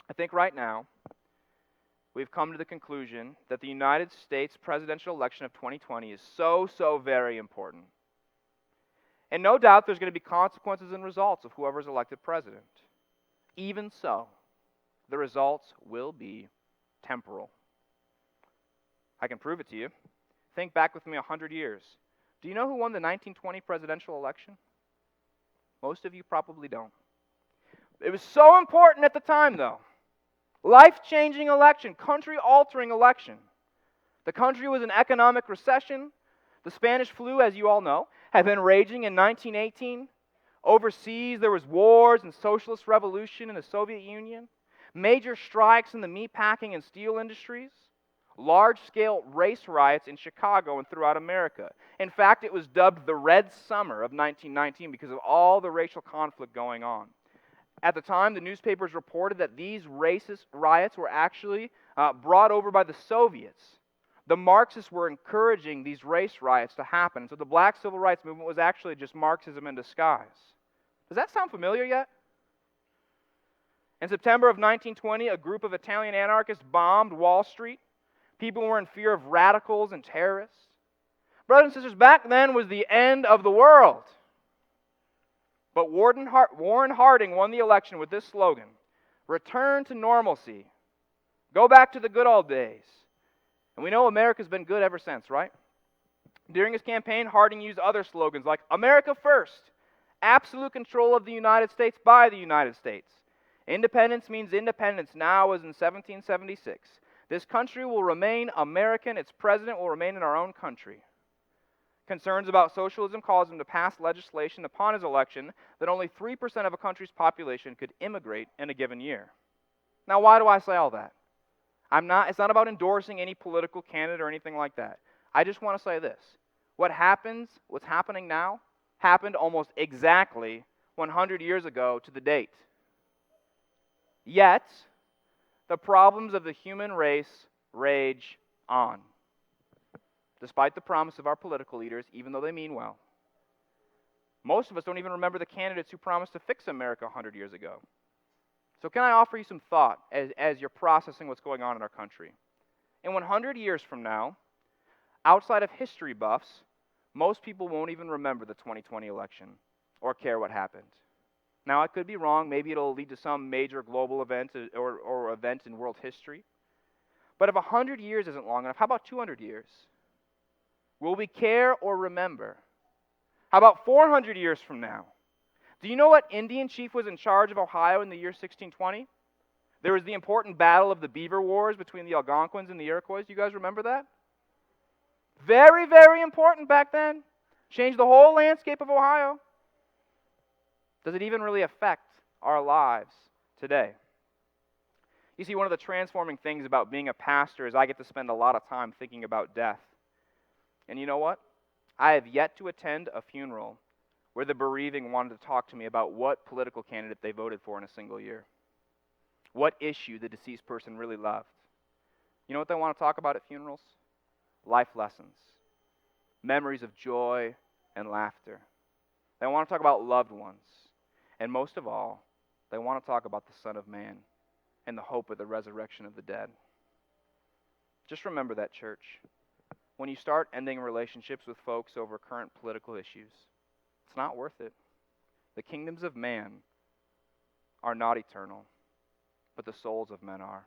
I think right now we've come to the conclusion that the United States presidential election of 2020 is so very important. And no doubt there's going to be consequences and results of whoever's elected president. Even so, the results will be temporal. I can prove it to you. Think back with me 100 years. Do you know who won the 1920 presidential election? Most of you probably don't. It was so important at the time, though. Life-changing election, country-altering election. The country was in economic recession. The Spanish flu, as you all know, had been raging in 1918. Overseas, there was wars and socialist revolution in the Soviet Union. Major strikes in the meatpacking and steel industries. Large-scale race riots in Chicago and throughout America. In fact, it was dubbed the Red Summer of 1919 because of all the racial conflict going on. At the time, the newspapers reported that these racist riots were actually brought over by the Soviets. The Marxists were encouraging these race riots to happen. So the black civil rights movement was actually just Marxism in disguise. Does that sound familiar yet? In September of 1920, a group of Italian anarchists bombed Wall Street. People were in fear of radicals and terrorists. Brothers and sisters, back then was the end of the world. But Warren Harding won the election with this slogan: return to normalcy. Go back to the good old days. And we know America's been good ever since, right? During his campaign, Harding used other slogans like America First, absolute control of the United States by the United States. Independence means independence now as in 1776. This country will remain American. Its president will remain in our own country. Concerns about socialism caused him to pass legislation upon his election that only 3% of a country's population could immigrate in a given year. Now, why do I say all that? It's not about endorsing any political candidate or anything like that. I just want to say this. What's happening now, happened almost exactly 100 years ago to the date. Yet, the problems of the human race rage on. Despite the promise of our political leaders, even though they mean well. Most of us don't even remember the candidates who promised to fix America 100 years ago. So can I offer you some thought as you're processing what's going on in our country? In 100 years from now, outside of history buffs, most people won't even remember the 2020 election or care what happened. Now, I could be wrong. Maybe it'll lead to some major global event or event in world history. But if 100 years isn't long enough, how about 200 years? Will we care or remember? How about 400 years from now? Do you know what Indian chief was in charge of Ohio in the year 1620? There was the important battle of the Beaver Wars between the Algonquins and the Iroquois. You guys remember that? Very important back then. Changed the whole landscape of Ohio. Does it even really affect our lives today? You see, one of the transforming things about being a pastor is I get to spend a lot of time thinking about death. And you know what? I have yet to attend a funeral where the bereaving wanted to talk to me about what political candidate they voted for in a single year. What issue the deceased person really loved. You know what they want to talk about at funerals? Life lessons. Memories of joy and laughter. They want to talk about loved ones. And most of all, they want to talk about the Son of Man and the hope of the resurrection of the dead. Just remember that, church. When you start ending relationships with folks over current political issues, it's not worth it. The kingdoms of man are not eternal, but the souls of men are.